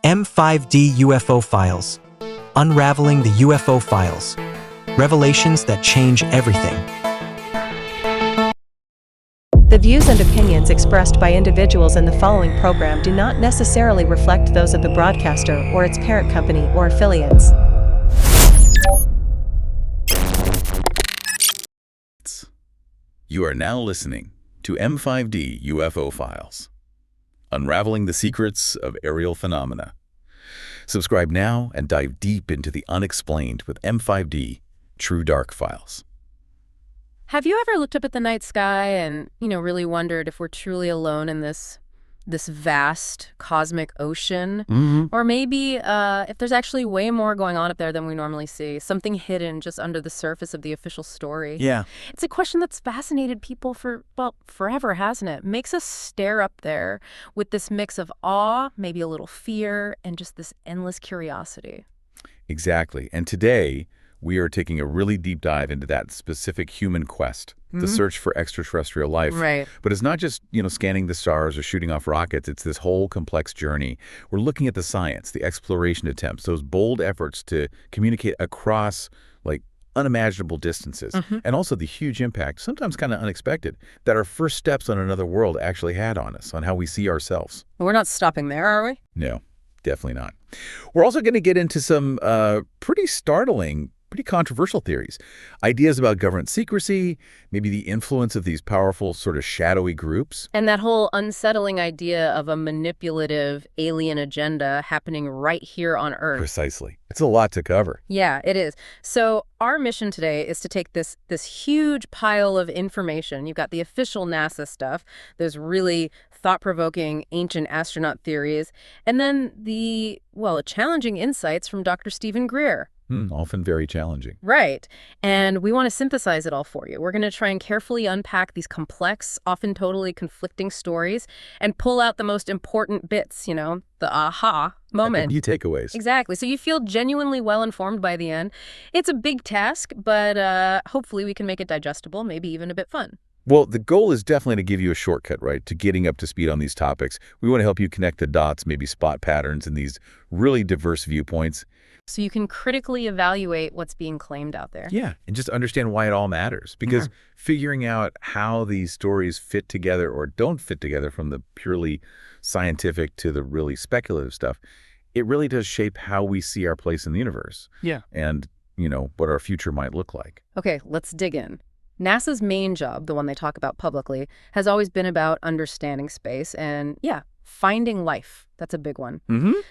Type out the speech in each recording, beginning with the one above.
M5D UFO Files. Unraveling the UFO Files. Revelations that change everything. The views and opinions expressed by individuals in the following program do not necessarily reflect those of the broadcaster or its parent company or affiliates. You are now listening to M5D UFO Files, unraveling the secrets of aerial phenomena. Subscribe now and dive deep into the unexplained with M5D True Dark Files. Have you ever looked up at the night sky and, really wondered if we're truly alone in this vast cosmic ocean? Or maybe if there's actually way more going on up there than we normally see, something hidden just under the surface of the official story. Yeah. It's a question that's fascinated people for, forever, hasn't it? Makes us stare up there with this mix of awe, maybe a little fear, and just this endless curiosity. Exactly. And today, we are taking a really deep dive into that specific human quest, the search for extraterrestrial life. Right. But it's not just, scanning the stars or shooting off rockets. It's this whole complex journey. We're looking at the science, the exploration attempts, those bold efforts to communicate across, unimaginable distances, and also the huge impact, sometimes kind of unexpected, that our first steps on another world actually had on us, on how we see ourselves. We're not stopping there, are we? No, definitely not. We're also going to get into some pretty startling, pretty controversial theories. Ideas about government secrecy, maybe the influence of these powerful sort of shadowy groups. And that whole unsettling idea of a manipulative alien agenda happening right here on Earth. Precisely. It's a lot to cover. Yeah, it is. So our mission today is to take this huge pile of information. You've got the official NASA stuff, those really thought-provoking ancient astronaut theories, and then the challenging insights from Dr. Stephen Greer. Often very challenging. Right. And we want to synthesize it all for you. We're going to try and carefully unpack these complex, often totally conflicting stories and pull out the most important bits, the aha moment. Key takeaways. Exactly. So you feel genuinely well-informed by the end. It's a big task, but hopefully we can make it digestible, maybe even a bit fun. Well, the goal is definitely to give you a shortcut, right, to getting up to speed on these topics. We want to help you connect the dots, maybe spot patterns in these really diverse viewpoints. So you can critically evaluate what's being claimed out there. Yeah, and just understand why it all matters. Because figuring out how these stories fit together or don't fit together, from the purely scientific to the really speculative stuff, it really does shape how we see our place in the universe. Yeah. And, what our future might look like. Okay, let's dig in. NASA's main job, the one they talk about publicly, has always been about understanding space and, finding life. That's a big one.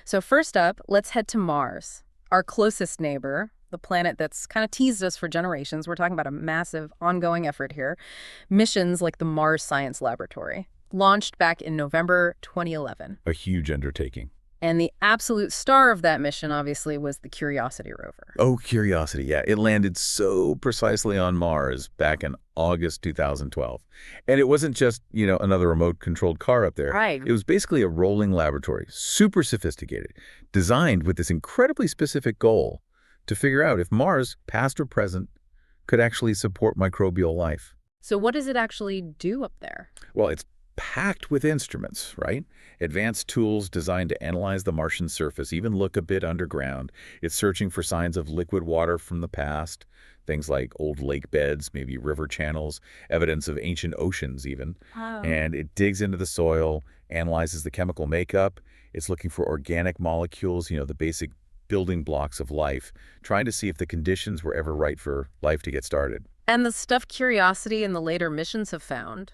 So first up, let's head to Mars. Our closest neighbor, the planet that's kind of teased us for generations. We're talking about a massive ongoing effort here. Missions like the Mars Science Laboratory, launched back in November 2011. A huge undertaking. And the absolute star of that mission, obviously, was the Curiosity rover. Oh, Curiosity, yeah. It landed so precisely on Mars back in August 2012. And it wasn't just, another remote-controlled car up there. Right. It was basically a rolling laboratory, super sophisticated, designed with this incredibly specific goal to figure out if Mars, past or present, could actually support microbial life. So what does it actually do up there? Well, it's packed with instruments, right? Advanced tools designed to analyze the Martian surface, even look a bit underground. It's searching for signs of liquid water from the past, things like old lake beds, maybe river channels, evidence of ancient oceans even. Wow. And it digs into the soil, analyzes the chemical makeup. It's looking for organic molecules, the basic building blocks of life, trying to see if the conditions were ever right for life to get started. And the stuff Curiosity and the later missions have found,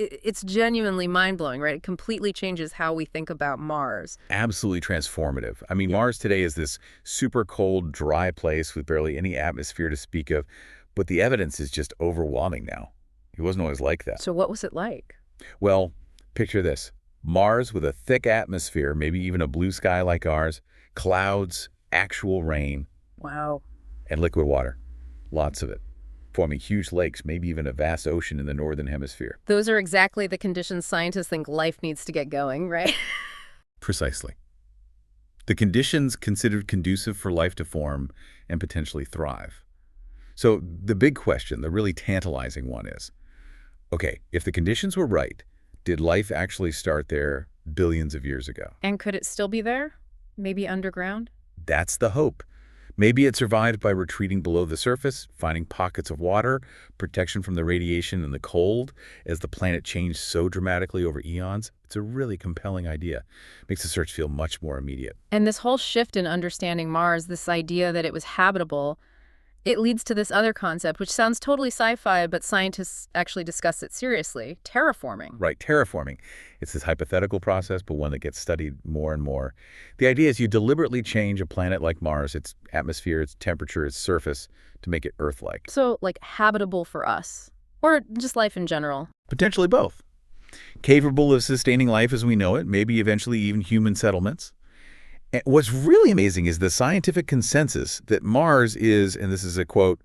it's genuinely mind-blowing, right? It completely changes how we think about Mars. Absolutely transformative. I mean, Mars today is this super cold, dry place with barely any atmosphere to speak of, but the evidence is just overwhelming now. It wasn't always like that. So what was it like? Well, picture this. Mars with a thick atmosphere, maybe even a blue sky like ours, clouds, actual rain. Wow. And liquid water. Lots of it. Forming huge lakes, maybe even a vast ocean in the northern hemisphere. Those are exactly the conditions scientists think life needs to get going, right? Precisely. The conditions considered conducive for life to form and potentially thrive. So the big question, the really tantalizing one is, okay, if the conditions were right, did life actually start there billions of years ago. And could it still be there? Maybe underground? That's the hope. Maybe it survived by retreating below the surface, finding pockets of water, protection from the radiation and the cold. As the planet changed so dramatically over eons, it's a really compelling idea. Makes the search feel much more immediate. And this whole shift in understanding Mars, this idea that it was habitable, it leads to this other concept, which sounds totally sci-fi, but scientists actually discuss it seriously: terraforming. Right, terraforming. It's this hypothetical process, but one that gets studied more and more. The idea is you deliberately change a planet like Mars, its atmosphere, its temperature, its surface, to make it Earth-like. So, like, habitable for us, or just life in general. Potentially both. Capable of sustaining life as we know it, maybe eventually even human settlements. And what's really amazing is the scientific consensus that Mars is, and this is a quote,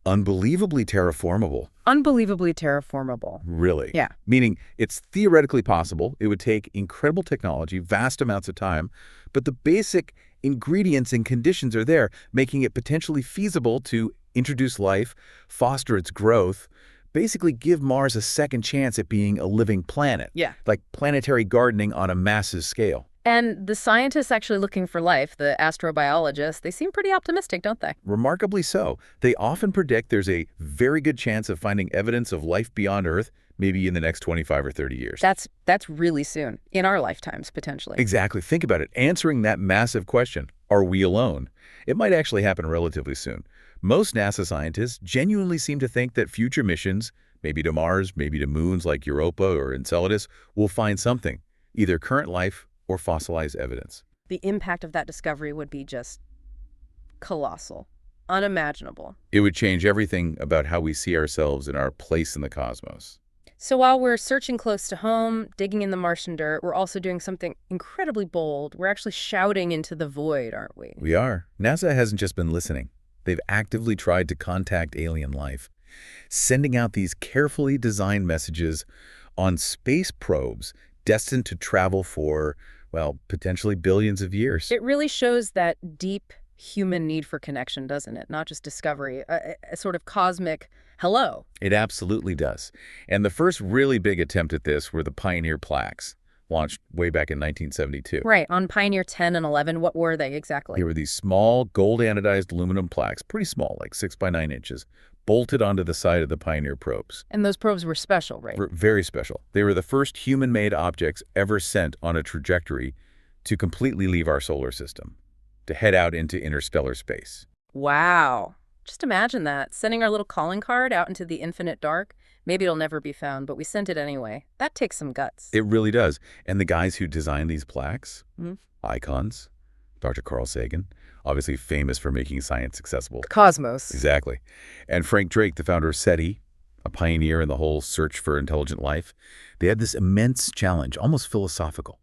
unbelievably terraformable. Unbelievably terraformable. Really. Yeah. Meaning it's theoretically possible. It would take incredible technology, vast amounts of time, but the basic ingredients and conditions are there, making it potentially feasible to introduce life, foster its growth, basically give Mars a second chance at being a living planet. Yeah. Like planetary gardening on a massive scale. And the scientists actually looking for life, the astrobiologists, they seem pretty optimistic, don't they? Remarkably so. They often predict there's a very good chance of finding evidence of life beyond Earth, maybe in the next 25 or 30 years. That's really soon, in our lifetimes, potentially. Exactly. Think about it. Answering that massive question, are we alone? It might actually happen relatively soon. Most NASA scientists genuinely seem to think that future missions, maybe to Mars, maybe to moons like Europa or Enceladus, will find something, either current life or fossilized evidence. The impact of that discovery would be just colossal, unimaginable. It would change everything about how we see ourselves and our place in the cosmos. So while we're searching close to home, digging in the Martian dirt, we're also doing something incredibly bold. We're actually shouting into the void, aren't we? We are. NASA hasn't just been listening. They've actively tried to contact alien life, sending out these carefully designed messages on space probes destined to travel for, well, potentially billions of years. It really shows that deep human need for connection, doesn't it? Not just discovery, a sort of cosmic hello. It absolutely does. And the first really big attempt at this were the Pioneer plaques, launched way back in 1972. Right. On Pioneer 10 and 11, what were they exactly? They were these small gold-anodized aluminum plaques, pretty small, like 6 by 9 inches, bolted onto the side of the Pioneer probes. And those probes were special, right? Very special. They were the first human-made objects ever sent on a trajectory to completely leave our solar system, to head out into interstellar space. Wow. Just imagine that, sending our little calling card out into the infinite dark. Maybe it'll never be found, but we sent it anyway. That takes some guts. It really does. And the guys who designed these plaques, icons, Dr. Carl Sagan, obviously famous for making science accessible. Cosmos. Exactly. And Frank Drake, the founder of SETI, a pioneer in the whole search for intelligent life, they had this immense challenge, almost philosophical.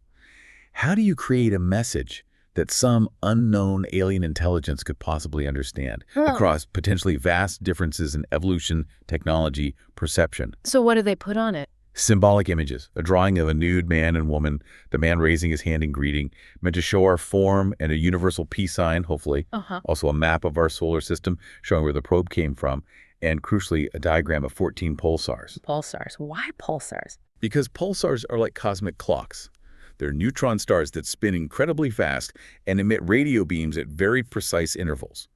How do you create a message that some unknown alien intelligence could possibly understand across potentially vast differences in evolution, technology, perception? So what do they put on it? Symbolic images, a drawing of a nude man and woman, the man raising his hand in greeting, meant to show our form, and a universal peace sign, hopefully. Also a map of our solar system showing where the probe came from, and crucially, a diagram of 14 pulsars. Pulsars. Why pulsars? Because pulsars are like cosmic clocks. They're neutron stars that spin incredibly fast and emit radio beams at very precise intervals.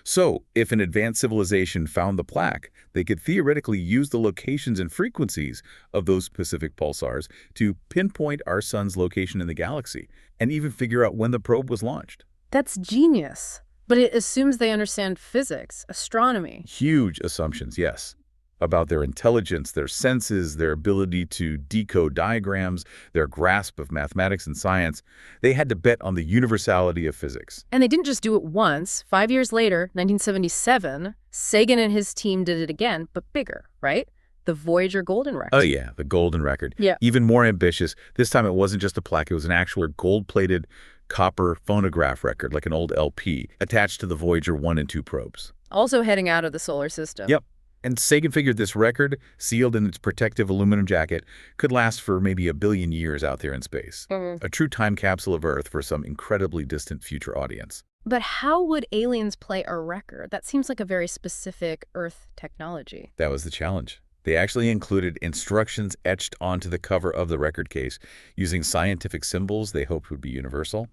So, if an advanced civilization found the plaque, they could theoretically use the locations and frequencies of those specific pulsars to pinpoint our sun's location in the galaxy and even figure out when the probe was launched. That's genius. But it assumes they understand physics, astronomy. Huge assumptions, yes, about their intelligence, their senses, their ability to decode diagrams, their grasp of mathematics and science. They had to bet on the universality of physics. And they didn't just do it once. 5 years later, 1977, Sagan and his team did it again, but bigger, right? The Voyager Golden Record. Oh yeah, the Golden Record. Yeah. Even more ambitious. This time it wasn't just a plaque, it was an actual gold-plated copper phonograph record, like an old LP, attached to the Voyager 1 and 2 probes. Also heading out of the solar system. Yep. And Sagan figured this record, sealed in its protective aluminum jacket, could last for maybe 1 billion years out there in space. A true time capsule of Earth for some incredibly distant future audience. But how would aliens play a record? That seems like a very specific Earth technology. That was the challenge. They actually included instructions etched onto the cover of the record case using scientific symbols they hoped would be universal.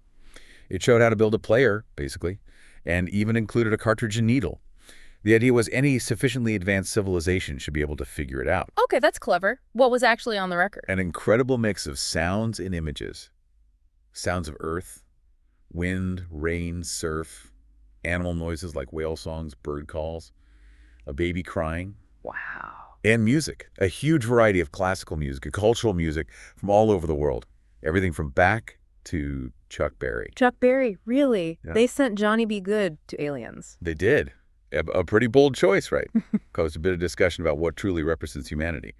It showed how to build a player, basically, and even included a cartridge and needle. The idea was any sufficiently advanced civilization should be able to figure it out. Okay, that's clever. What was actually on the record? An incredible mix of sounds and images. Sounds of earth, wind, rain, surf, animal noises like whale songs, bird calls, a baby crying. Wow. And music, a huge variety of classical music, cultural music from all over the world. Everything from Bach to Chuck Berry. Chuck Berry, really? Yeah. They sent Johnny B. Good to aliens. They did. A pretty bold choice, right? Caused a bit of discussion about what truly represents humanity.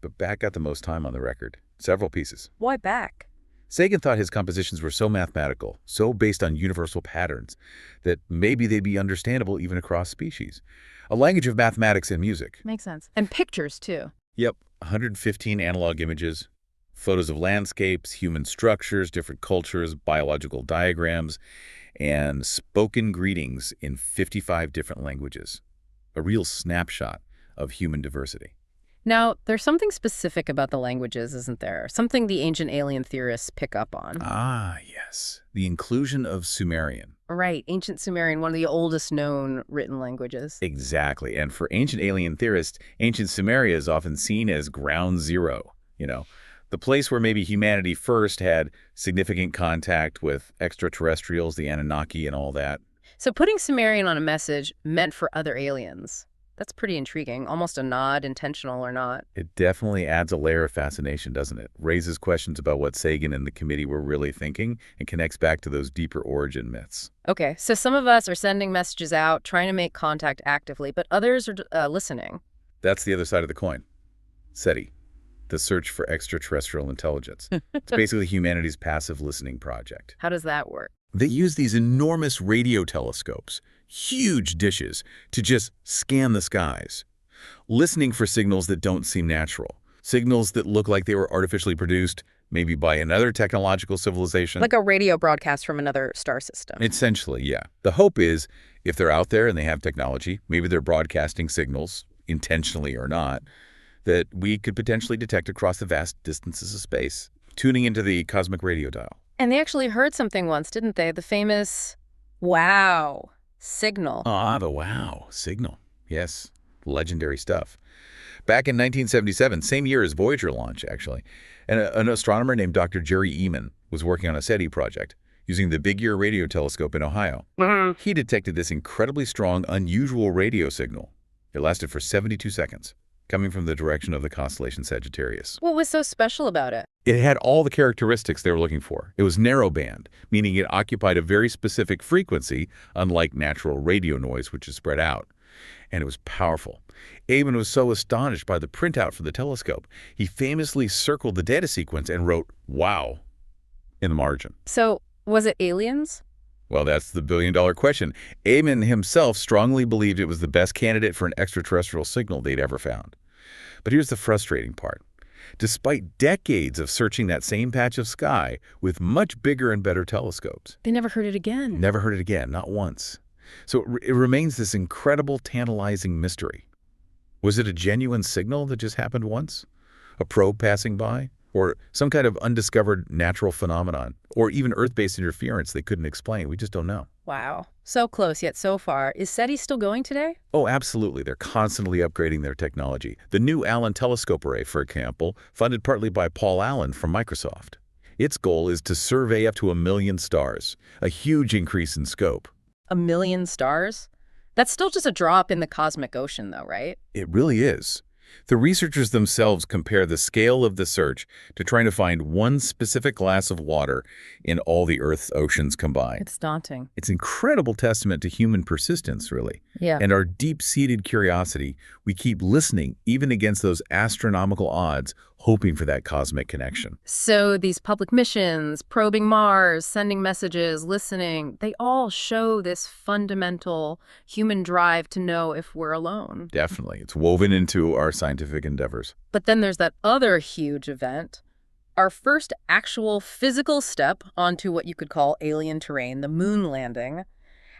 But Bach got the most time on the record. Several pieces. Why Bach? Sagan thought his compositions were so mathematical, so based on universal patterns, that maybe they'd be understandable even across species. A language of mathematics and music. Makes sense. And pictures, too. Yep, 115 analog images, photos of landscapes, human structures, different cultures, biological diagrams, and spoken greetings in 55 different languages. A real snapshot of human diversity. Now, there's something specific about the languages, isn't there? Something the ancient alien theorists pick up on. Ah, yes. The inclusion of Sumerian. Right, ancient Sumerian, one of the oldest known written languages. Exactly. And for ancient alien theorists, ancient Sumeria is often seen as ground zero, the place where maybe humanity first had significant contact with extraterrestrials, the Anunnaki and all that. So putting Sumerian on a message meant for other aliens. That's pretty intriguing, almost a nod, intentional or not. It definitely adds a layer of fascination, doesn't it? Raises questions about what Sagan and the committee were really thinking and connects back to those deeper origin myths. Okay, so some of us are sending messages out, trying to make contact actively, but others are listening. That's the other side of the coin. SETI, the search for extraterrestrial intelligence. It's basically humanity's passive listening project. How does that work? They use these enormous radio telescopes, huge dishes, to just scan the skies, listening for signals that don't seem natural, signals that look like they were artificially produced, maybe by another technological civilization. Like a radio broadcast from another star system. Essentially, yeah. The hope is, if they're out there and they have technology, maybe they're broadcasting signals, intentionally or not, that we could potentially detect across the vast distances of space, tuning into the cosmic radio dial. And they actually heard something once, didn't they? The famous wow signal. Ah, the wow signal. Yes, legendary stuff. Back in 1977, same year as Voyager launch, actually, an astronomer named Dr. Jerry Eman was working on a SETI project using the Big Ear radio telescope in Ohio. He detected this incredibly strong, unusual radio signal. It lasted for 72 seconds, coming from the direction of the constellation Sagittarius. What was so special about it? It had all the characteristics they were looking for. It was narrowband, meaning it occupied a very specific frequency, unlike natural radio noise, which is spread out. And it was powerful. Eamon was so astonished by the printout for the telescope, he famously circled the data sequence and wrote, "Wow," in the margin. So, was it aliens? Well, that's the billion-dollar question. Eamon himself strongly believed it was the best candidate for an extraterrestrial signal they'd ever found. But here's the frustrating part. Despite decades of searching that same patch of sky with much bigger and better telescopes, They never heard it again. never heard it again, not once. So it remains this incredible, tantalizing mystery. Was it a genuine signal that just happened once? A probe passing by? Or some kind of undiscovered natural phenomenon? Or even Earth-based interference they couldn't explain? We just don't know. Wow. So close, yet so far. Is SETI still going today? Oh, absolutely. They're constantly upgrading their technology. The new Allen telescope array, for example, funded partly by Paul Allen from Microsoft. Its goal is to survey up to 1 million stars, a huge increase in scope. 1 million stars? That's still just a drop in the cosmic ocean, though, right? It really is. The researchers themselves compare the scale of the search to trying to find one specific glass of water in all the Earth's oceans combined. It's daunting. It's an incredible testament to human persistence, really. Yeah. And our deep-seated curiosity. We keep listening, even against those astronomical odds, hoping for that cosmic connection. So these public missions, probing Mars, sending messages, listening, they all show this fundamental human drive to know if we're alone. Definitely. It's woven into our scientific endeavors. But then there's that other huge event, our first actual physical step onto what you could call alien terrain, the moon landing.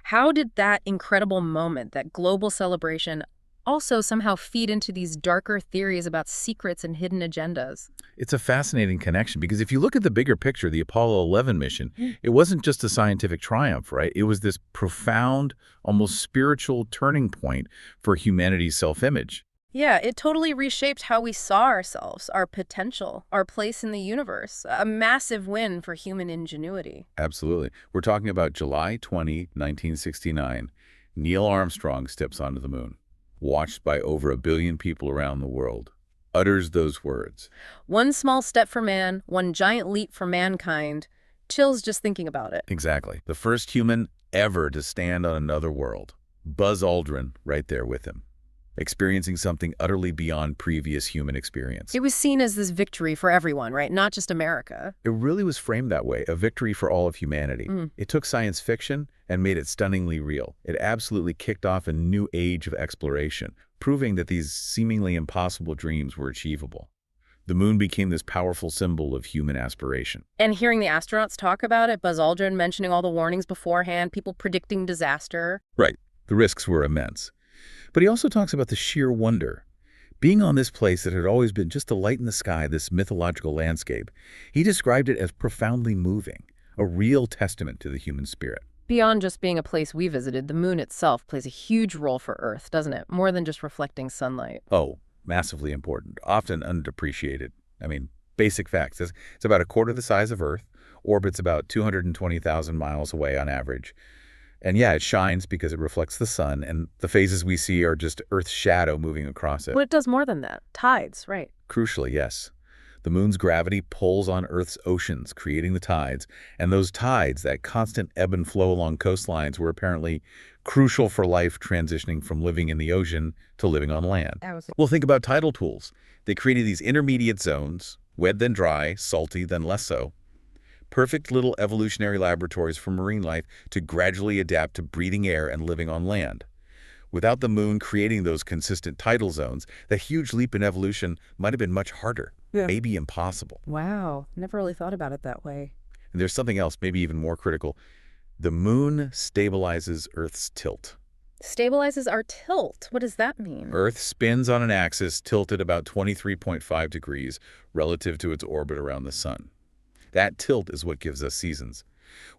How did that incredible moment, that global celebration, also somehow feed into these darker theories about secrets and hidden agendas. It's a fascinating connection because if you look at the bigger picture, the Apollo 11 mission, it wasn't just a scientific triumph, right? It was this profound, almost spiritual turning point for humanity's self-image. Yeah, it totally reshaped how we saw ourselves, our potential, our place in the universe. A massive win for human ingenuity. Absolutely. We're talking about July 20, 1969. Neil Armstrong steps onto the moon, watched by over 1 billion people around the world, utters those words. One small step for man, one giant leap for mankind. Chills just thinking about it. Exactly. The first human ever to stand on another world. Buzz Aldrin right there with him, experiencing something utterly beyond previous human experience. It was seen as this victory for everyone, right? Not just America. It really was framed that way, a victory for all of humanity. It took science fiction and made it stunningly real. It absolutely kicked off a new age of exploration, proving that these seemingly impossible dreams were achievable. The moon became this powerful symbol of human aspiration. And hearing the astronauts talk about it, Buzz Aldrin mentioning all the warnings beforehand, people predicting disaster. Right. The risks were immense. But he also talks about the sheer wonder. Being on this place that had always been just a light in the sky, this mythological landscape, he described it as profoundly moving, a real testament to the human spirit. Beyond just being a place we visited, the moon itself plays a huge role for Earth, doesn't it? More than just reflecting sunlight. Oh, massively important, often underappreciated. I mean, basic facts. It's about a quarter the size of Earth, orbits about 220,000 miles away on average. And yeah, it shines because it reflects the sun, and the phases we see are just Earth's shadow moving across it. Well, it does more than that. Tides, right. Crucially, yes. The moon's gravity pulls on Earth's oceans, creating the tides. And those tides, that constant ebb and flow along coastlines, were apparently crucial for life transitioning from living in the ocean to living on land. Well, think about tidal pools. They created these intermediate zones, wet then dry, salty then less so. Perfect little evolutionary laboratories for marine life to gradually adapt to breathing air and living on land. Without the moon creating those consistent tidal zones, that huge leap in evolution might have been much harder, maybe impossible. Wow, never really thought about it that way. And there's something else, maybe even more critical. The moon stabilizes Earth's tilt. Stabilizes our tilt. What does that mean? Earth spins on an axis tilted about 23.5 degrees relative to its orbit around the sun. That tilt is what gives us seasons.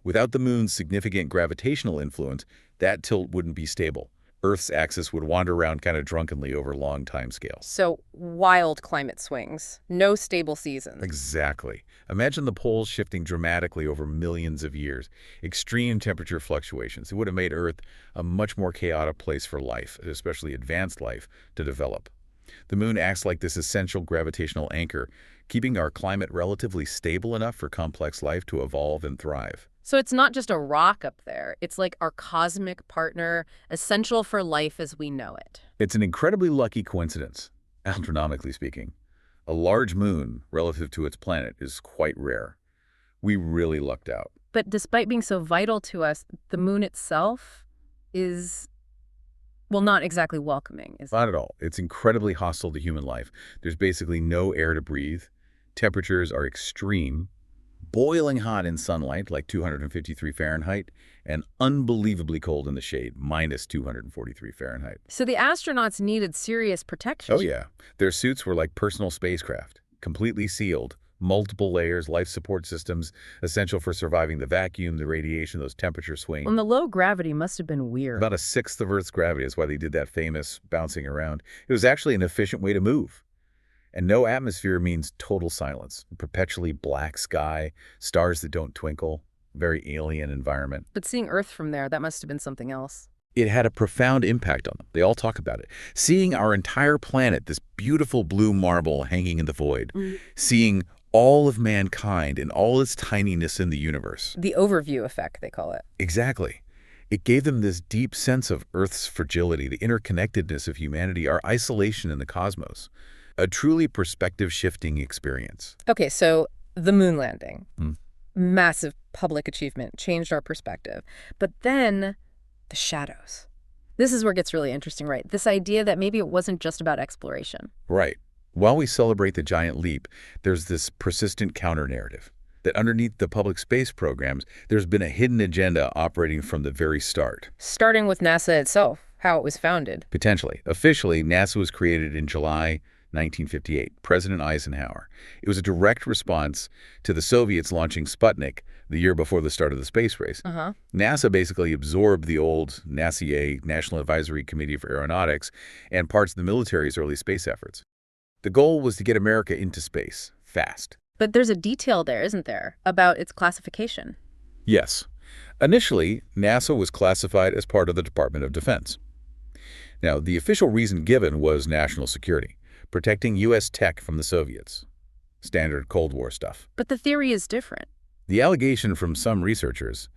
Without the moon's significant gravitational influence, that tilt wouldn't be stable. Earth's axis would wander around kind of drunkenly over long timescales. So wild climate swings, no stable seasons. Exactly. Imagine the poles shifting dramatically over millions of years. Extreme temperature fluctuations. It would have made Earth a much more chaotic place for life, especially advanced life, to develop. The moon acts like this essential gravitational anchor, keeping our climate relatively stable enough for complex life to evolve and thrive. So it's not just a rock up there. It's like our cosmic partner, essential for life as we know it. It's an incredibly lucky coincidence, astronomically speaking. A large moon, relative to its planet, is quite rare. We really lucked out. But despite being so vital to us, the moon itself is, well, not exactly welcoming, is it? Not at all. It's incredibly hostile to human life. There's basically no air to breathe. Temperatures are extreme, boiling hot in sunlight, like 253 Fahrenheit, and unbelievably cold in the shade, minus 243 Fahrenheit. So the astronauts needed serious protection. Oh, yeah. Their suits were like personal spacecraft, completely sealed, multiple layers, life support systems, essential for surviving the vacuum, the radiation, those temperature swings. And the low gravity must have been weird. About a sixth of Earth's gravity is why they did that famous bouncing around. It was actually an efficient way to move. And no atmosphere means total silence, a perpetually black sky, stars that don't twinkle, very alien environment. But seeing Earth from there, that must have been something else. It had a profound impact on them. They all talk about it. Seeing our entire planet, this beautiful blue marble hanging in the void, seeing all of mankind and all its tininess in the universe. The overview effect, they call it. Exactly. It gave them this deep sense of Earth's fragility, the interconnectedness of humanity, our isolation in the cosmos. A truly perspective-shifting experience. Okay, so the moon landing. Massive public achievement, changed our perspective. But then the shadows. This is where it gets really interesting, right? This idea that maybe it wasn't just about exploration. Right. While we celebrate the giant leap, there's this persistent counter-narrative that underneath the public space programs, there's been a hidden agenda operating from the very start. Starting with NASA itself. how it was founded. Potentially. Officially, NASA was created in July 1958, President Eisenhower. It was a direct response to the Soviets launching Sputnik the year before the start of the space race. NASA basically absorbed the old NASIA, National Advisory Committee for Aeronautics, and parts of the military's early space efforts. The goal was to get America into space, fast. But there's a detail there, isn't there, about its classification? Yes. Initially, NASA was classified as part of the Department of Defense. Now, the official reason given was national security, protecting U.S. tech from the Soviets. Standard Cold War stuff. But the theory is different. The allegation from some researchers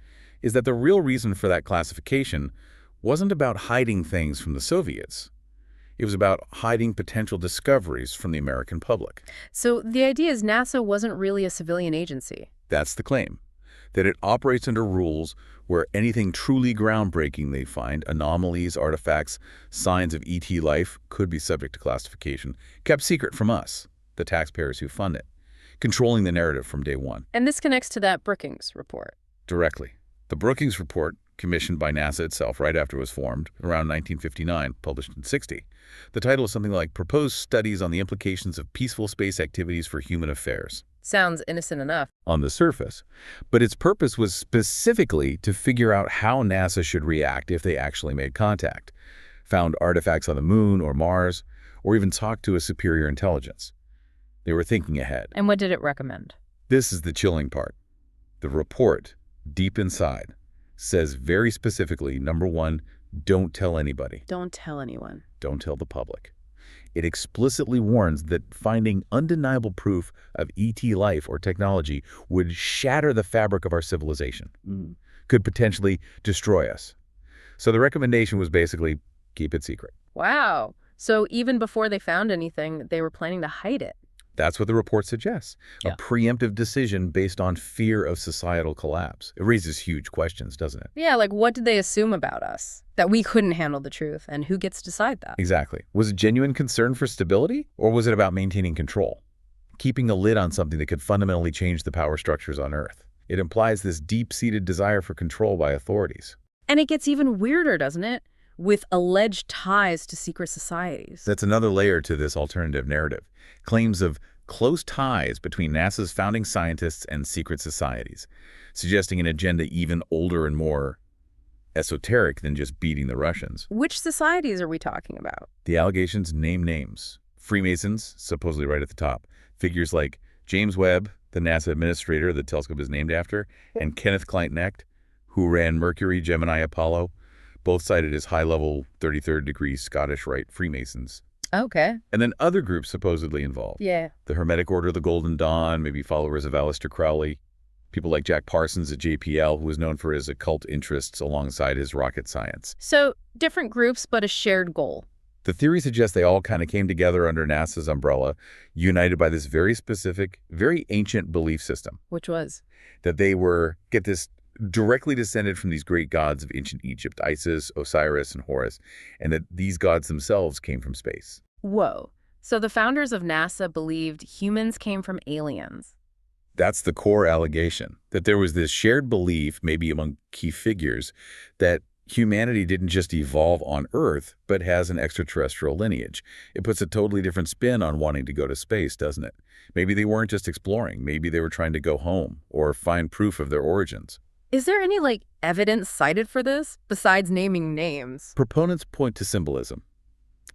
is that the real reason for that classification wasn't about hiding things from the Soviets. It was about hiding potential discoveries from the American public. So the idea is NASA wasn't really a civilian agency. That's the claim, that it operates under rules where anything truly groundbreaking they find, anomalies, artifacts, signs of ET life, could be subject to classification, kept secret from us, the taxpayers who fund it, controlling the narrative from day one. And this connects to that Brookings report. Directly. The Brookings report, commissioned by NASA itself right after it was formed, around 1959, published in '60. The title is something like Proposed Studies on the Implications of Peaceful Space Activities for Human Affairs. Sounds innocent enough. On the surface. But its purpose was specifically to figure out how NASA should react if they actually made contact, found artifacts on the moon or Mars, or even talked to a superior intelligence. They were thinking ahead. And what did it recommend? This is the chilling part. The report, deep inside, says very specifically, number one, don't tell anybody. Don't tell anyone. Don't tell the public. It explicitly warns that finding undeniable proof of ET life or technology would shatter the fabric of our civilization, could potentially destroy us. So the recommendation was basically keep it secret. Wow. So even before they found anything, they were planning to hide it. That's what the report suggests, a preemptive decision based on fear of societal collapse. It raises huge questions, doesn't it? Yeah, like what did they assume about us? That we couldn't handle the truth, and who gets to decide that? Exactly. Was it genuine concern for stability, or was it about maintaining control? Keeping a lid on something that could fundamentally change the power structures on Earth. It implies this deep-seated desire for control by authorities. And it gets even weirder, doesn't it? With alleged ties to secret societies. That's another layer to this alternative narrative. Claims of close ties between NASA's founding scientists and secret societies, suggesting an agenda even older and more esoteric than just beating the Russians. Which societies are we talking about? The allegations name names. Freemasons, supposedly right at the top. Figures like James Webb, the NASA administrator the telescope is named after, and Kenneth Knight, who ran Mercury, Gemini, Apollo, both cited as high-level 33rd degree Scottish Rite Freemasons. Okay. And then other groups supposedly involved. Yeah. The Hermetic Order of the Golden Dawn, maybe followers of Aleister Crowley. People like Jack Parsons at JPL, who was known for his occult interests alongside his rocket science. So different groups, but a shared goal. The theory suggests they all kind of came together under NASA's umbrella, united by this very specific, very ancient belief system. Which was? That they were, get this, directly descended from these great gods of ancient Egypt, Isis, Osiris, and Horus, and that these gods themselves came from space. Whoa. So the founders of NASA believed humans came from aliens. That's the core allegation, that there was this shared belief, maybe among key figures, that humanity didn't just evolve on Earth, but has an extraterrestrial lineage. It puts a totally different spin on wanting to go to space, doesn't it? Maybe they weren't just exploring. Maybe they were trying to go home or find proof of their origins. Is there any, evidence cited for this, besides naming names? Proponents point to symbolism.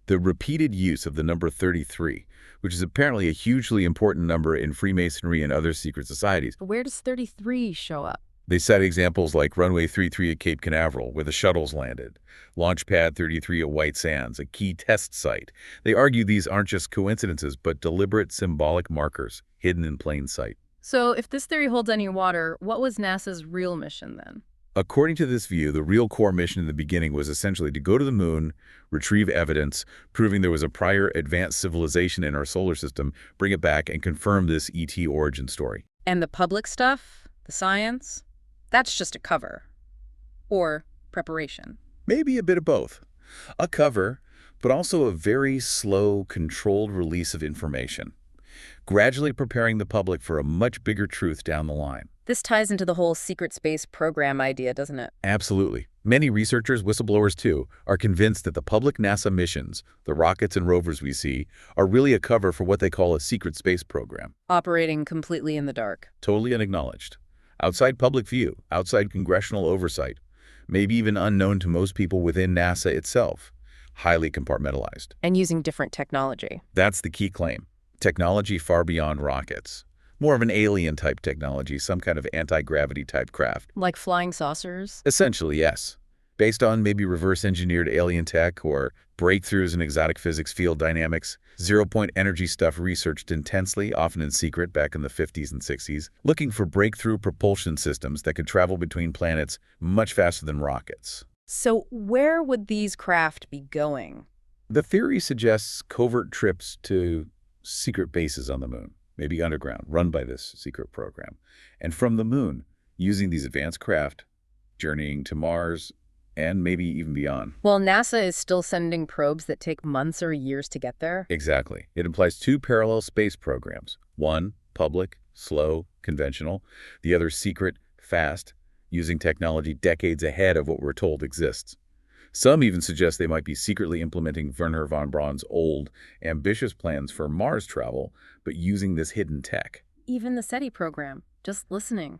The repeated use of the number 33, which is apparently a hugely important number in Freemasonry and other secret societies. Where does 33 show up? They cite examples like Runway 33 at Cape Canaveral, where the shuttles landed, Launch Pad 33 at White Sands, a key test site. They argue these aren't just coincidences, but deliberate symbolic markers hidden in plain sight. So if this theory holds any water, what was NASA's real mission then? According to this view, the real core mission in the beginning was essentially to go to the moon, retrieve evidence, proving there was a prior advanced civilization in our solar system, bring it back, and confirm this ET origin story. And the public stuff? The science? That's just a cover. Or preparation. Maybe a bit of both. A cover, but also a very slow, controlled release of information. gradually preparing the public for a much bigger truth down the line. This ties into the whole secret space program idea, doesn't it? Absolutely. Many researchers, whistleblowers too, are convinced that the public NASA missions, the rockets and rovers we see, are really a cover for what they call a secret space program. Operating completely in the dark. Totally unacknowledged. Outside public view, outside congressional oversight, maybe even unknown to most people within NASA itself. Highly compartmentalized. And using different technology. That's the key claim. Technology far beyond rockets. More of an alien-type technology, some kind of anti-gravity-type craft. Like flying saucers? Essentially, yes. Based on maybe reverse-engineered alien tech or breakthroughs in exotic physics field dynamics, zero-point energy stuff researched intensely, often in secret back in the 50s and 60s, looking for breakthrough propulsion systems that could travel between planets much faster than rockets. So where would these craft be going? The theory suggests covert trips to secret bases on the moon, maybe underground, run by this secret program. And from the moon, using these advanced craft, journeying to Mars, and maybe even beyond. Well, NASA is still sending probes that take months or years to get there. Exactly. It implies two parallel space programs. One, public, slow, conventional. The other, secret, fast, using technology decades ahead of what we're told exists. Some even suggest they might be secretly implementing Wernher von Braun's old, ambitious plans for Mars travel, but using this hidden tech. Even the SETI program, just listening.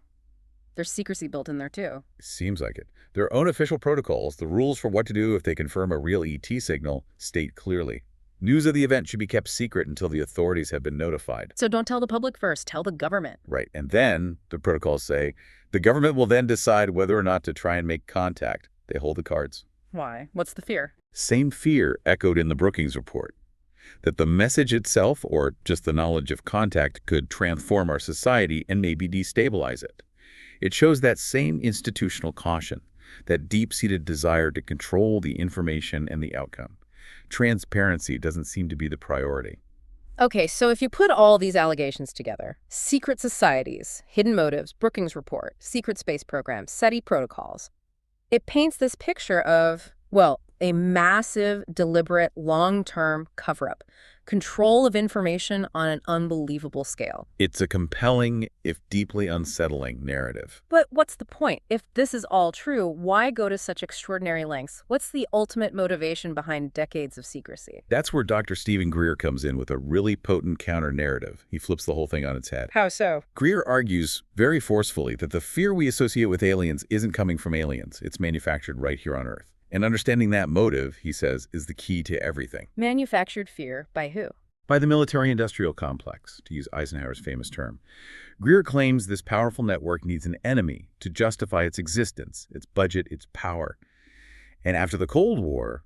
There's secrecy built in there too. Seems like it. Their own official protocols, the rules for what to do if they confirm a real ET signal, state clearly. News of the event should be kept secret until the authorities have been notified. So don't tell the public first, tell the government. Right, and then, the protocols say, the government will then decide whether or not to try and make contact. They hold the cards. Why? What's the fear? Same fear echoed in the Brookings report, that the message itself, or just the knowledge of contact, could transform our society and maybe destabilize it. It shows that same institutional caution, that deep-seated desire to control the information and the outcome. Transparency doesn't seem to be the priority. Okay, so if you put all these allegations together, secret societies, hidden motives, Brookings report, secret space programs, SETI protocols, it paints this picture of, well, a massive, deliberate, long-term cover-up, control of information on an unbelievable scale. It's a compelling, if deeply unsettling, narrative. But what's the point? If this is all true, why go to such extraordinary lengths? What's the ultimate motivation behind decades of secrecy? That's where Dr. Stephen Greer comes in with a really potent counter-narrative. He flips the whole thing on its head. How so? Greer argues very forcefully that the fear we associate with aliens isn't coming from aliens. It's manufactured right here on Earth. And understanding that motive, he says, is the key to everything. Manufactured fear by who? By the military-industrial complex, to use Eisenhower's famous term. Greer claims this powerful network needs an enemy to justify its existence, its budget, its power. And after the Cold War,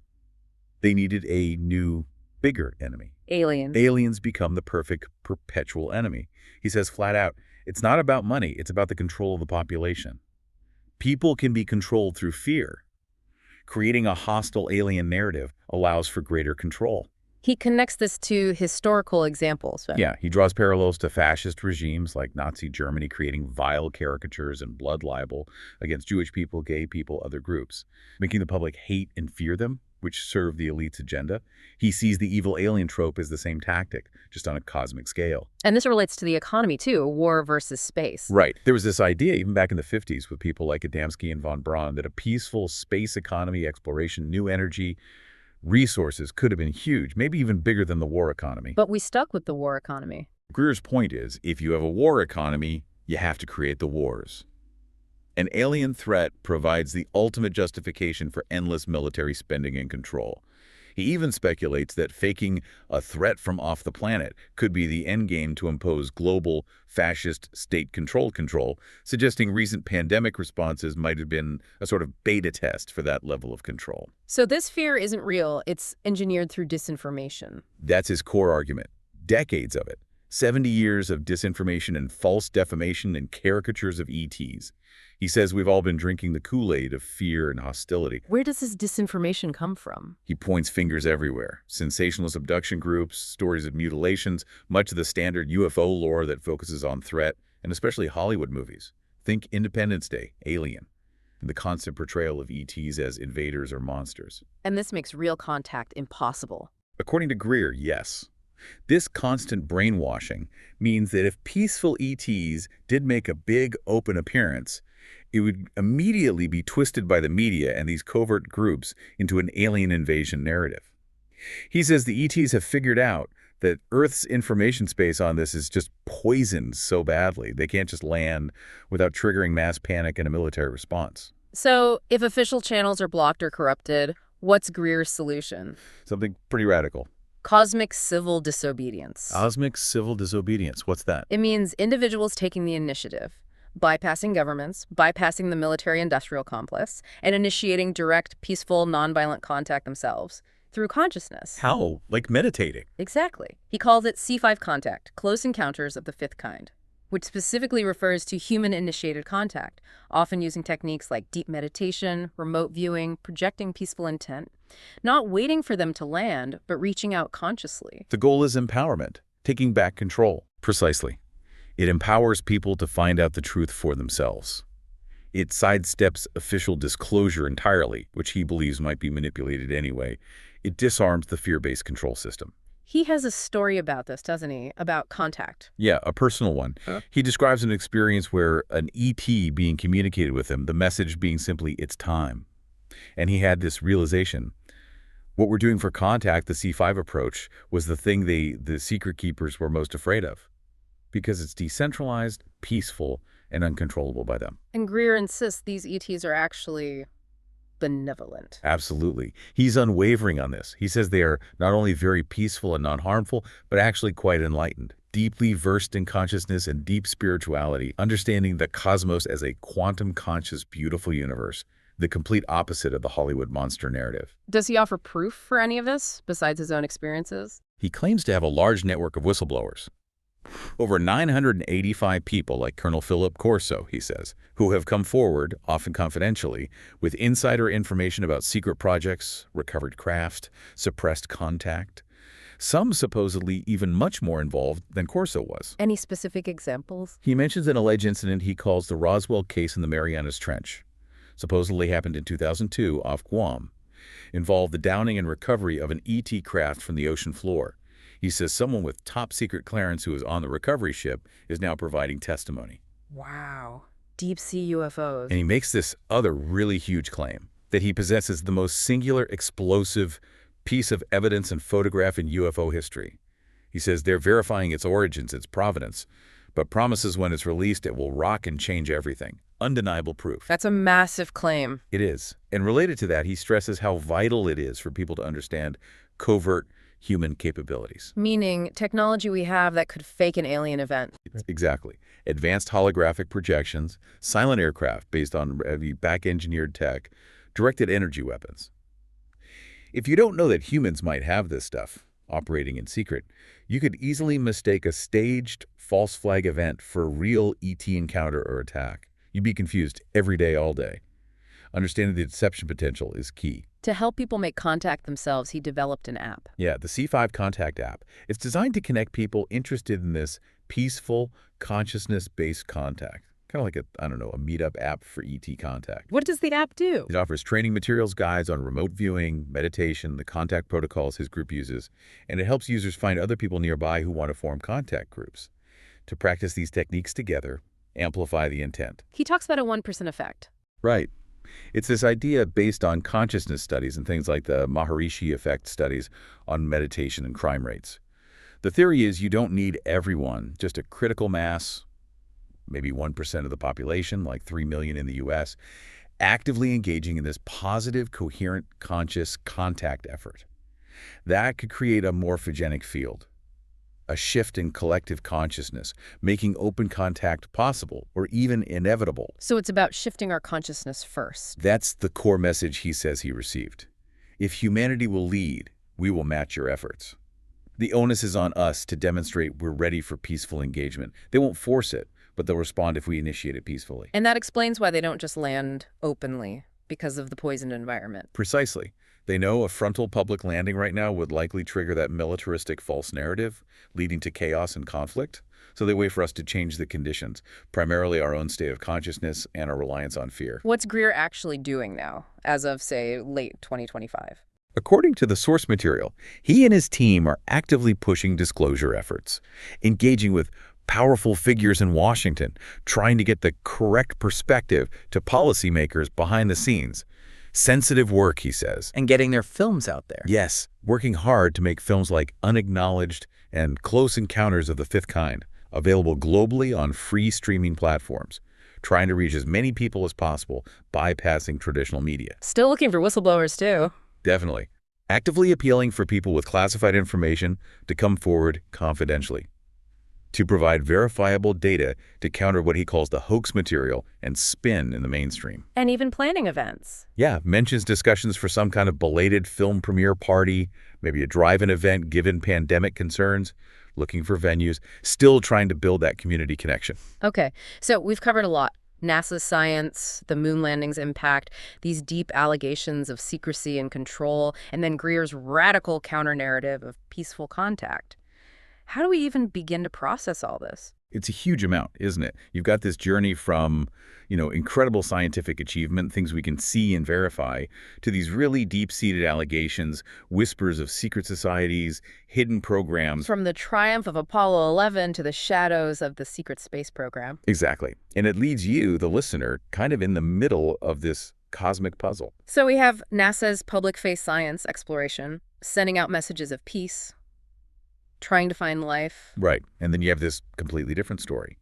they needed a new, bigger enemy. Aliens. Aliens become the perfect perpetual enemy. He says flat out, it's not about money, it's about the control of the population. People can be controlled through fear. Creating a hostile alien narrative allows for greater control. He connects this to historical examples. Yeah, he draws parallels to fascist regimes like Nazi Germany creating vile caricatures and blood libel against Jewish people, gay people, other groups, making the public hate and fear them, which serve the elite's agenda. He sees the evil alien trope as the same tactic, just on a cosmic scale. And this relates to the economy, too, war versus space. Right. There was this idea, even back in the 50s, with people like Adamski and von Braun, that a peaceful space economy, exploration, new energy, resources could have been huge, maybe even bigger than the war economy. But we stuck with the war economy. Greer's point is, if you have a war economy, you have to create the wars. An alien threat provides the ultimate justification for endless military spending and control. He even speculates that faking a threat from off the planet could be the endgame to impose global, fascist, state-controlled control, suggesting recent pandemic responses might have been a sort of beta test for that level of control. So this fear isn't real, it's engineered through disinformation. That's his core argument. Decades of it. 70 years of disinformation and false defamation and caricatures of ETs. He says we've all been drinking the Kool-Aid of fear and hostility. Where does this disinformation come from? He points fingers everywhere. Sensationalist abduction groups, stories of mutilations, much of the standard UFO lore that focuses on threat, and especially Hollywood movies. Think Independence Day, Alien, and the constant portrayal of ETs as invaders or monsters. And this makes real contact impossible. According to Greer, yes. This constant brainwashing means that if peaceful ETs did make a big open appearance, it would immediately be twisted by the media and these covert groups into an alien invasion narrative. He says the ETs have figured out that Earth's information space on this is just poisoned so badly they can't just land without triggering mass panic and a military response. So, if official channels are blocked or corrupted, what's Greer's solution? Something pretty radical. Cosmic civil disobedience. Cosmic civil disobedience. What's that? It means individuals taking the initiative, bypassing governments, bypassing the military-industrial complex, and initiating direct, peaceful, nonviolent contact themselves through consciousness. How? Like meditating. Exactly. He calls it C5 contact, close encounters of the fifth kind, which specifically refers to human-initiated contact, often using techniques like deep meditation, remote viewing, projecting peaceful intent, not waiting for them to land, but reaching out consciously. The goal is empowerment, taking back control. Precisely. It empowers people to find out the truth for themselves. It sidesteps official disclosure entirely, which he believes might be manipulated anyway. It disarms the fear-based control system. He has a story about this, doesn't he? About contact. Yeah, a personal one. He describes an experience where an ET being communicated with him, the message being simply, "It's time." And he had this realization. What we're doing for contact, the C5 approach, was the thing the secret keepers were most afraid of. Because it's decentralized, peaceful, and uncontrollable by them. And Greer insists these ETs are actually benevolent. Absolutely. He's unwavering on this. He says they are not only very peaceful and non-harmful, but actually quite enlightened, deeply versed in consciousness and deep spirituality, understanding the cosmos as a quantum-conscious, beautiful universe, the complete opposite of the Hollywood monster narrative. Does he offer proof for any of this, besides his own experiences? He claims to have a large network of whistleblowers. Over 985 people like Colonel Philip Corso, he says, who have come forward, often confidentially, with insider information about secret projects, recovered craft, suppressed contact. Some supposedly even much more involved than Corso was. Any specific examples? He mentions an alleged incident he calls the Roswell case in the Marianas Trench. Supposedly happened in 2002 off Guam. Involved the downing and recovery of an ET craft from the ocean floor. He says someone with top-secret clearance who was on the recovery ship is now providing testimony. Wow. Deep-sea UFOs. And he makes this other really huge claim, that he possesses the most singular, explosive piece of evidence and photograph in UFO history. He says they're verifying its origins, its provenance, but promises when it's released it will rock and change everything. Undeniable proof. That's a massive claim. It is. And related to that, he stresses how vital it is for people to understand covert human capabilities. Meaning technology we have that could fake an alien event. Exactly. Advanced holographic projections, silent aircraft based on back-engineered tech, directed energy weapons. If you don't know that humans might have this stuff operating in secret, you could easily mistake a staged false flag event for a real ET encounter or attack. You'd be confused every day, all day. Understanding the deception potential is key. To help people make contact themselves, he developed an app. Yeah, the C5 Contact app. It's designed to connect people interested in this peaceful, consciousness-based contact. Kind of like a meetup app for ET contact. What does the app do? It offers training materials, guides on remote viewing, meditation, the contact protocols his group uses, and it helps users find other people nearby who want to form contact groups. To practice these techniques together, amplify the intent. He talks about a 1% effect. Right. It's this idea based on consciousness studies and things like the Maharishi effect studies on meditation and crime rates. The theory is you don't need everyone, just a critical mass, maybe 1% of the population, like 3 million in the US, actively engaging in this positive, coherent, conscious contact effort. That could create a morphogenic field, a shift in collective consciousness, making open contact possible or even inevitable. So it's about shifting our consciousness first. That's the core message he says he received. If humanity will lead, we will match your efforts. The onus is on us to demonstrate we're ready for peaceful engagement. They won't force it, but they'll respond if we initiate it peacefully. And that explains why they don't just land openly, because of the poisoned environment. Precisely. They know a frontal public landing right now would likely trigger that militaristic false narrative, leading to chaos and conflict. So they wait for us to change the conditions, primarily our own state of consciousness and our reliance on fear. What's Greer actually doing now, as of, say, late 2025? According to the source material, he and his team are actively pushing disclosure efforts, engaging with powerful figures in Washington, trying to get the correct perspective to policymakers behind the scenes. Sensitive work, he says. And getting their films out there. Yes, working hard to make films like Unacknowledged and Close Encounters of the Fifth Kind available globally on free streaming platforms, trying to reach as many people as possible, bypassing traditional media. Still looking for whistleblowers, too. Definitely. Actively appealing for people with classified information to come forward confidentially, to provide verifiable data to counter what he calls the hoax material and spin in the mainstream. And even planning events. Yeah, mentions discussions for some kind of belated film premiere party, maybe a drive-in event given pandemic concerns, looking for venues, still trying to build that community connection. Okay, so we've covered a lot. NASA's science, the moon landing's impact, these deep allegations of secrecy and control, and then Greer's radical counter-narrative of peaceful contact. How do we even begin to process all this? It's a huge amount, isn't it? You've got this journey from, incredible scientific achievement, things we can see and verify, to these really deep-seated allegations, whispers of secret societies, hidden programs. From the triumph of Apollo 11 to the shadows of the secret space program. Exactly. And it leads you, the listener, kind of in the middle of this cosmic puzzle. So we have NASA's public face science exploration, sending out messages of peace, trying to find life. Right. And then you have this completely different story.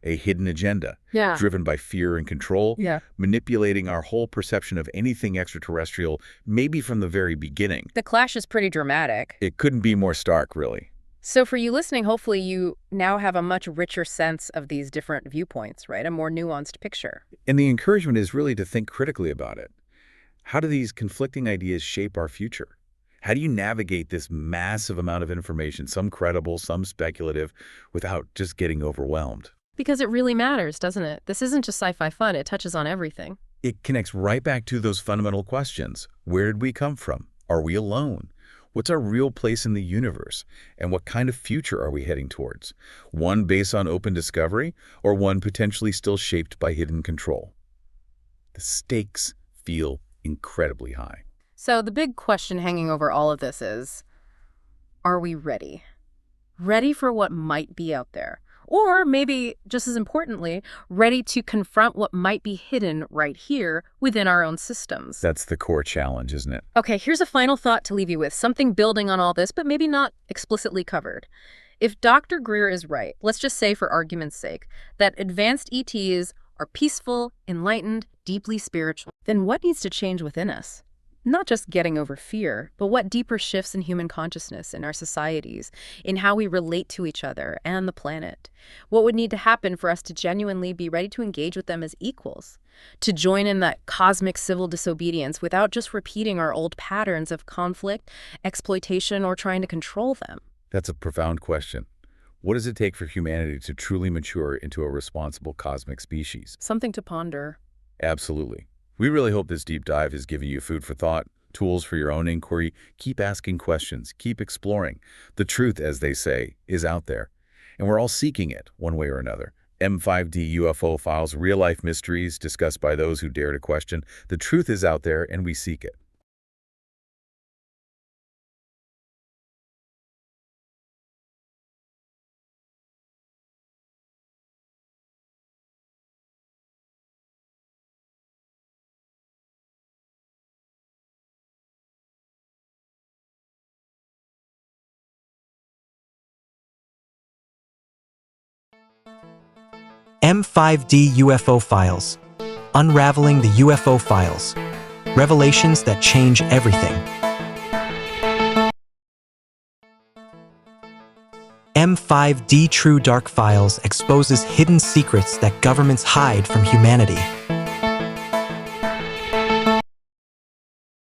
A hidden agenda, Yeah. driven by fear and control, Yeah. manipulating our whole perception of anything extraterrestrial, maybe from the very beginning. The clash is pretty dramatic. It couldn't be more stark, really. So for you listening, hopefully you now have a much richer sense of these different viewpoints, right? A more nuanced picture. And the encouragement is really to think critically about it. How do these conflicting ideas shape our future? How do you navigate this massive amount of information, some credible, some speculative, without just getting overwhelmed? Because it really matters, doesn't it? This isn't just sci-fi fun. It touches on everything. It connects right back to those fundamental questions. Where did we come from? Are we alone? What's our real place in the universe? And what kind of future are we heading towards? One based on open discovery, or one potentially still shaped by hidden control? The stakes feel incredibly high. So the big question hanging over all of this is, are we ready? Ready for what might be out there? Or maybe, just as importantly, ready to confront what might be hidden right here within our own systems. That's the core challenge, isn't it? Okay, here's a final thought to leave you with, something building on all this, but maybe not explicitly covered. If Dr. Greer is right, let's just say for argument's sake, that advanced ETs are peaceful, enlightened, deeply spiritual, then what needs to change within us? Not just getting over fear, but what deeper shifts in human consciousness, in our societies, in how we relate to each other and the planet? What would need to happen for us to genuinely be ready to engage with them as equals? To join in that cosmic civil disobedience without just repeating our old patterns of conflict, exploitation, or trying to control them? That's a profound question. What does it take for humanity to truly mature into a responsible cosmic species? Something to ponder. Absolutely. We really hope this deep dive has given you food for thought, tools for your own inquiry. Keep asking questions, keep exploring. The truth, as they say, is out there, and we're all seeking it one way or another. M5D UFO Files, real-life mysteries discussed by those who dare to question. The truth is out there, and we seek it. M5D UFO Files. Unraveling the UFO Files. Revelations that change everything. M5D True Dark Files exposes hidden secrets that governments hide from humanity.